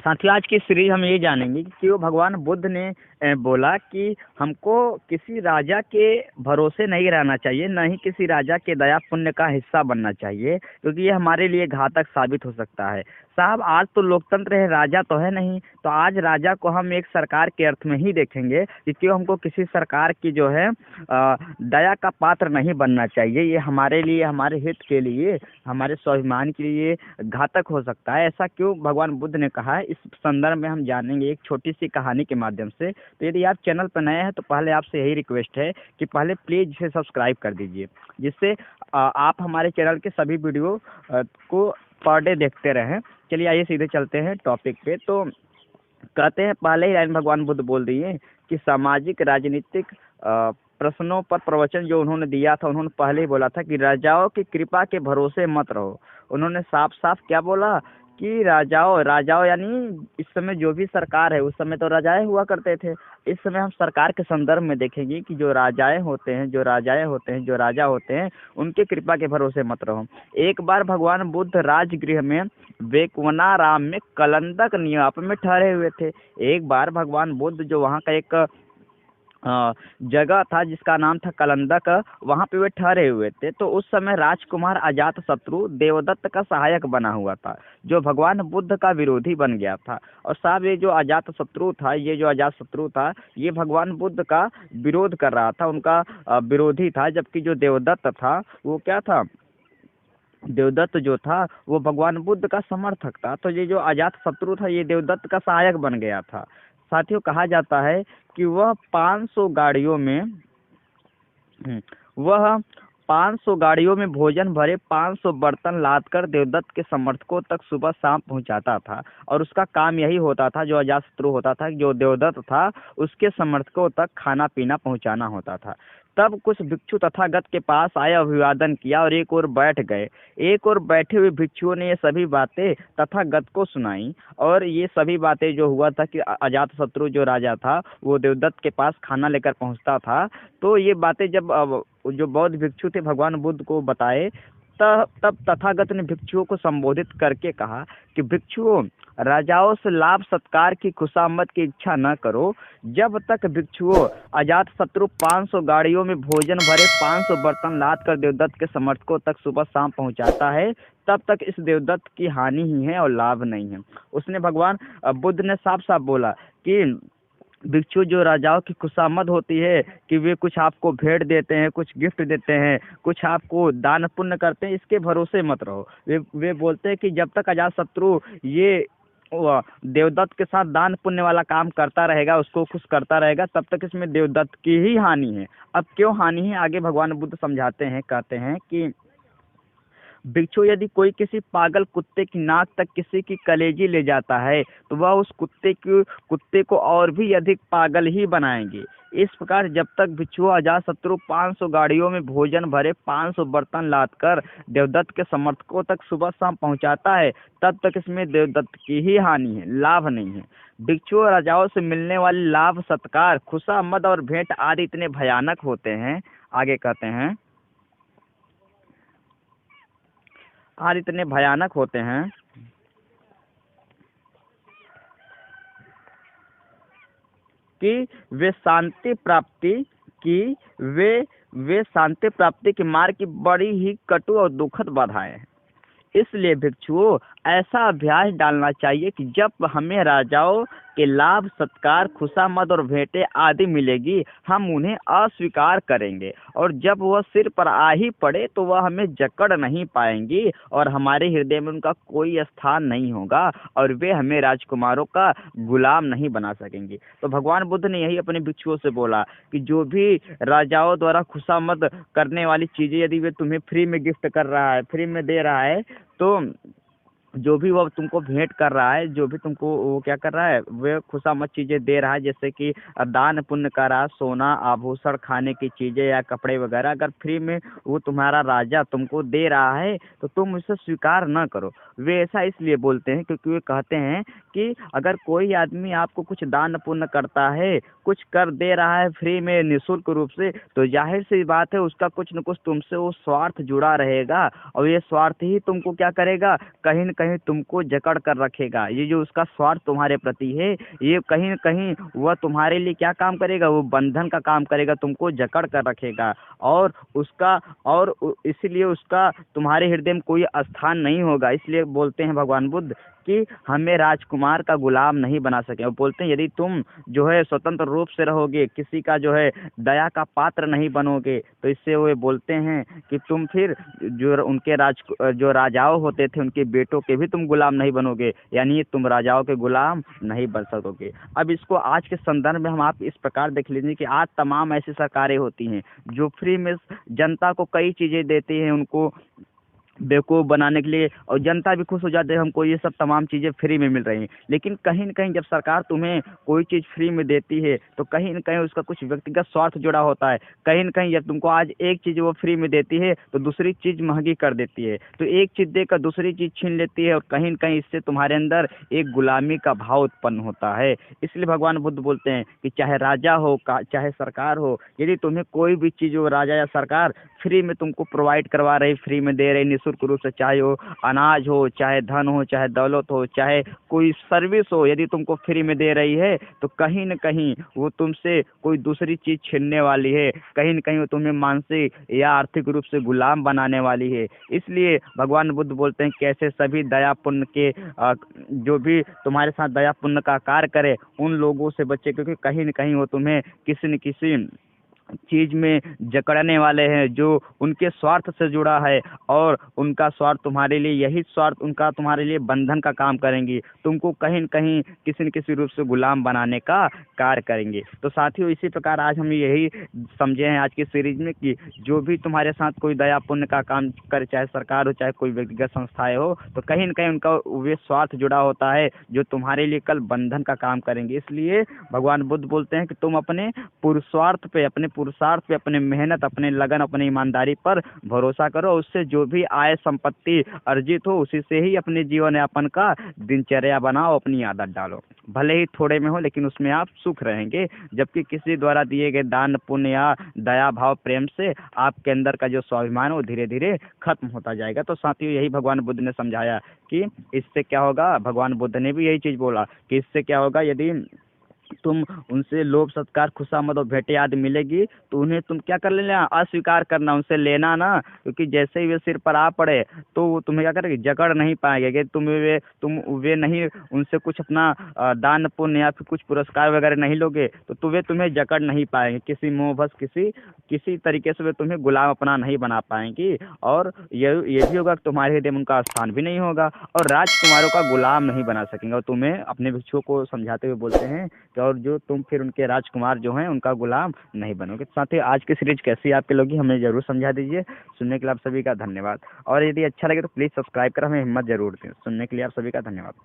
साथियों, आज की सीरीज हम ये जानेंगे कि क्यों भगवान बुद्ध ने बोला कि हमको किसी राजा के भरोसे नहीं रहना चाहिए, न ही किसी राजा के दया पुण्य का हिस्सा बनना चाहिए, क्योंकि ये हमारे लिए घातक साबित हो सकता है। साहब, आज तो लोकतंत्र है, राजा तो है नहीं, तो आज राजा को हम एक सरकार के अर्थ में ही देखेंगे कि क्यों हमको किसी सरकार की जो है दया का पात्र नहीं बनना चाहिए। ये हमारे लिए, हमारे हित के लिए, हमारे स्वाभिमान के लिए घातक हो सकता है। ऐसा क्यों भगवान बुद्ध ने कहा है, इस संदर्भ में हम जानेंगे एक छोटी सी कहानी के माध्यम से। तो यदि आप चैनल पर नए हैं तो पहले आपसे यही रिक्वेस्ट है कि पहले प्लीज इसे सब्सक्राइब कर दीजिए, जिससे आप हमारे चैनल के सभी वीडियो को पर डे देखते रहें। चलिए आइए सीधे चलते हैं टॉपिक पे। तो कहते हैं, पहले ही लाइन भगवान बुद्ध बोल दिए कि सामाजिक राजनीतिक प्रश्नों पर प्रवचन जो उन्होंने दिया था, उन्होंने पहले ही बोला था कि राजाओं की कृपा के भरोसे मत रहो। उन्होंने साफ साफ क्या बोला कि राजाओं यानी इस समय जो भी सरकार है, उस समय तो राजाएं हुआ करते थे। इस समय हम सरकार के संदर्भ में देखेंगे कि जो राजाएं होते हैं, जो राजा होते हैं, उनके कृपा के भरोसे मत रहो। एक बार भगवान बुद्ध राजगृह में वेकवनाराम में कलंदक निवाप में ठहरे हुए थे। एक बार भगवान बुद्ध जो वहाँ का एक जगह था जिसका नाम था कलंदक, वहाँ पे वे ठहरे हुए थे। तो उस समय राजकुमार अजातशत्रु देवदत्त का सहायक बना हुआ था, जो भगवान बुद्ध का विरोधी बन गया था। और साहब, ये जो अजातशत्रु था, ये भगवान बुद्ध का विरोध कर रहा था, उनका विरोधी था। जबकि जो देवदत्त था वो क्या था, देवदत्त जो था वो भगवान बुद्ध का समर्थक था। तो ये जो अजातशत्रु था, ये देवदत्त का सहायक बन गया था। साथियों, कहा जाता है कि वह 500 गाड़ियों में वह 500 गाड़ियों में भोजन भरे 500 बर्तन लादकर देवदत्त के समर्थकों तक सुबह शाम पहुंचाता था। और उसका काम यही होता था, जो अजातशत्रु होता था, जो देवदत्त था, उसके समर्थकों तक खाना पीना पहुंचाना होता था। तब कुछ भिक्षु तथागत के पास आए, अभिवादन किया और एक ओर बैठ गए। एक ओर बैठे हुए भिक्षुओं ने ये सभी बातें तथागत को सुनाई। और ये सभी बातें जो हुआ था कि अजातशत्रु जो राजा था वो देवदत्त के पास खाना लेकर पहुंचता था। तो ये बातें जब जो बौद्ध भिक्षु थे भगवान बुद्ध को बताए, तब तथागत ने भिक्षुओं को संबोधित करके कहा कि भिक्षुओं, राजाओं से लाभ सत्कार की खुशामद की इच्छा न करो। जब तक भिक्षुओं अजातशत्रु 500 गाड़ियों में भोजन भरे 500 बर्तन लाद कर देवदत्त के समर्थकों तक सुबह शाम पहुंचाता है, तब तक इस देवदत्त की हानि ही है और लाभ नहीं है। उसने भगवान बुद्ध ने साफ साफ बोला कि भिक्षु जो राजाओं की खुशामद होती है कि वे कुछ आपको भेंट देते हैं, कुछ गिफ्ट देते हैं, कुछ आपको दान पुण्य करते हैं, इसके भरोसे मत रहो। वे बोलते हैं कि जब तक अजातशत्रु ये देवदत्त के साथ दान पुण्य वाला काम करता रहेगा, उसको खुश करता रहेगा, तब तक इसमें देवदत्त की ही हानि है। अब क्यों हानि है, आगे भगवान बुद्ध समझाते हैं। कहते हैं कि भिक्षु, यदि कोई किसी पागल कुत्ते की नाक तक किसी की कलेजी ले जाता है तो वह उस कुत्ते को और भी अधिक पागल ही बनाएंगे। इस प्रकार जब तक भिक्षु अजातशत्रु 500 गाड़ियों में भोजन भरे 500 बर्तन लादकर देवदत्त के समर्थकों तक सुबह शाम पहुंचाता है, तब तक इसमें देवदत्त की ही हानि है, लाभ नहीं है। भिक्षु और राजाओं से मिलने वाले लाभ सत्कार, खुशामद और भेंट आदि इतने भयानक होते हैं, आगे कहते हैं, आज इतने भयानक होते हैं कि वे शांति प्राप्ति के मार्ग की बड़ी ही कटु और दुखद बाधाएं हैं। इसलिए भिक्षुओं, ऐसा अभ्यास डालना चाहिए कि जब हमें राजाओं के लाभ सत्कार, खुशामद और भेंटें आदि मिलेगी, हम उन्हें अस्वीकार करेंगे, और जब वह सिर पर आ ही पड़े तो वह हमें जकड़ नहीं पाएंगी और हमारे हृदय में उनका कोई स्थान नहीं होगा, और वे हमें राजकुमारों का गुलाम नहीं बना सकेंगे। तो भगवान बुद्ध ने यही अपने भिक्षुओं से बोला कि जो भी राजाओं द्वारा खुशामद करने वाली चीज़ें यदि वे तुम्हें फ्री में गिफ्ट कर रहा है, फ्री में दे रहा है, तो जो भी वो तुमको भेंट कर रहा है, जो भी तुमको वो क्या कर रहा है, वे खुशामद चीज़ें दे रहा है, जैसे कि दान पुण्य कर रहा है, सोना आभूषण, खाने की चीज़ें या कपड़े वगैरह, अगर फ्री में वो तुम्हारा राजा तुमको दे रहा है तो तुम उसे स्वीकार न करो। वे ऐसा इसलिए बोलते हैं क्योंकि वे कहते हैं कि अगर कोई आदमी आपको कुछ दान पुण्य करता है, कुछ कर दे रहा है फ्री में, निःशुल्क रूप से, तो जाहिर सी बात है उसका कुछ न कुछ तुमसे वो स्वार्थ जुड़ा रहेगा, और ये स्वार्थ ही तुमको क्या करेगा, कहीं न कहीं तुमको जकड़ कर रखेगा। ये जो उसका स्वार्थ तुम्हारे प्रति है, ये कहीं न कहीं वह तुम्हारे लिए क्या काम करेगा, वो बंधन का काम करेगा, तुमको जकड़ कर रखेगा। और उसका इसीलिए उसका तुम्हारे हृदय में कोई स्थान नहीं होगा। इसलिए बोलते हैं भगवान बुद्ध कि हमें राजकुमार का गुलाम नहीं बना सके। और बोलते हैं यदि तुम जो है स्वतंत्र रूप से रहोगे, किसी का जो है दया का पात्र नहीं बनोगे, तो इससे वो बोलते हैं कि तुम फिर जो राजाओं होते थे उनके बेटों के भी तुम गुलाम नहीं बनोगे, यानी तुम राजाओं के गुलाम नहीं बन सकोगे। अब इसको आज के संदर्भ में हम आप इस प्रकार देख लीजिए कि आज तमाम ऐसी सरकारें होती हैं जो फ्री में जनता को कई चीज़ें देती हैं, उनको बेवकूफ़ बनाने के लिए, और जनता भी खुश हो जाते हैं हमको ये सब तमाम चीज़ें फ्री में मिल रही हैं। लेकिन कहीं न कहीं जब सरकार तुम्हें कोई चीज़ फ्री में देती है तो कहीं न कहीं उसका कुछ व्यक्तिगत स्वार्थ जुड़ा होता है। कहीं न कहीं जब तुमको आज एक चीज़ वो फ्री में देती है तो दूसरी चीज़ महंगी कर देती है, तो एक चीज़ देकर दूसरी चीज़ छीन लेती है, और कहीं न कहीं इससे तुम्हारे अंदर एक गुलामी का भाव उत्पन्न होता है। इसलिए भगवान बुद्ध बोलते हैं कि चाहे राजा हो चाहे सरकार हो, यदि तुम्हें कोई भी चीज़ हो, राजा या सरकार फ्री में तुमको प्रोवाइड करवा रही, फ्री में दे रही निःशुल्क रूप से, चाहे वो अनाज हो, चाहे धन हो, चाहे दौलत हो, चाहे कोई सर्विस हो, यदि तुमको फ्री में दे रही है तो कहीं न कहीं वो तुमसे कोई दूसरी चीज़ छीनने वाली है, कहीं न कहीं वो तुम्हें मानसिक या आर्थिक रूप से गुलाम बनाने वाली है। इसलिए भगवान बुद्ध बोलते हैं कैसे सभी दया पुण्य के जो भी तुम्हारे साथ दया पुण्य का कार्य करे उन लोगों से बचे, क्योंकि कहीं न कहीं वो तुम्हें किसी न किसी चीज में जकड़ने वाले हैं जो उनके स्वार्थ से जुड़ा है, और उनका स्वार्थ तुम्हारे लिए, यही स्वार्थ उनका तुम्हारे लिए बंधन का काम करेंगी, तुमको कहीं न कहीं किसी न किसी रूप से गुलाम बनाने का कार्य करेंगे। तो साथियों इसी प्रकार आज हम यही समझे हैं आज की सीरीज में कि जो भी तुम्हारे साथ कोई दया पुण्य का काम करे, चाहे सरकार हो चाहे कोई व्यक्तिगत संस्थाएं हो, तो कहीं न कहीं उनका वे स्वार्थ जुड़ा होता है जो तुम्हारे लिए कल बंधन का काम करेंगे। इसलिए भगवान बुद्ध बोलते हैं कि तुम अपने पुरुषार्थ पे, अपने मेहनत, अपने लगन, अपनी ईमानदारी पर भरोसा करो, उससे जो भी आय संपत्ति अर्जित हो उसी से ही अपने जीवन यापन का दिनचर्या बनाओ, अपनी आदत डालो। भले ही थोड़े में हो लेकिन उसमें आप सुख रहेंगे, जबकि किसी द्वारा दिए गए दान पुण्य या दया भाव प्रेम से आपके अंदर का जो स्वाभिमान है वो धीरे धीरे खत्म होता जाएगा। तो साथियों यही भगवान बुद्ध ने समझाया कि इससे क्या होगा। भगवान बुद्ध ने भी यही चीज़ बोला कि इससे क्या होगा, यदि तुम उनसे लोभ सत्कार खुशामद और भेंटें आदि मिलेगी तो उन्हें तुम क्या कर लेना, अस्वीकार करना, उनसे लेना ना, क्योंकि जैसे ही वे सिर पर आ पड़े तो वो तुम्हें क्या करेंगे, जकड़ नहीं पाएंगे कि तुम वे नहीं उनसे कुछ अपना दान पुण्य या फिर कुछ पुरस्कार वगैरह नहीं लोगे तो वे तुम्हें जकड़ नहीं पाएंगे, किसी मोहबस किसी तरीके से वे तुम्हें गुलाम अपना नहीं बना पाएंगी। और ये भी होगा कि तुम्हारे हृदय में उनका स्थान भी नहीं होगा, और राजकुमारों का गुलाम नहीं बना सकेंगे। और तुम्हें अपने भिक्षुओं को समझाते हुए बोलते हैं कि और जो तुम फिर उनके राजकुमार जो हैं उनका गुलाम नहीं बनोगे। साथ ही आज की सीरीज कैसी आपके लोगी हमें जरूर समझा दीजिए। सुनने के लिए आप सभी का धन्यवाद, और यदि अच्छा लगे तो प्लीज़ सब्सक्राइब कर हमें हिम्मत जरूर दें। सुनने के लिए आप सभी का धन्यवाद।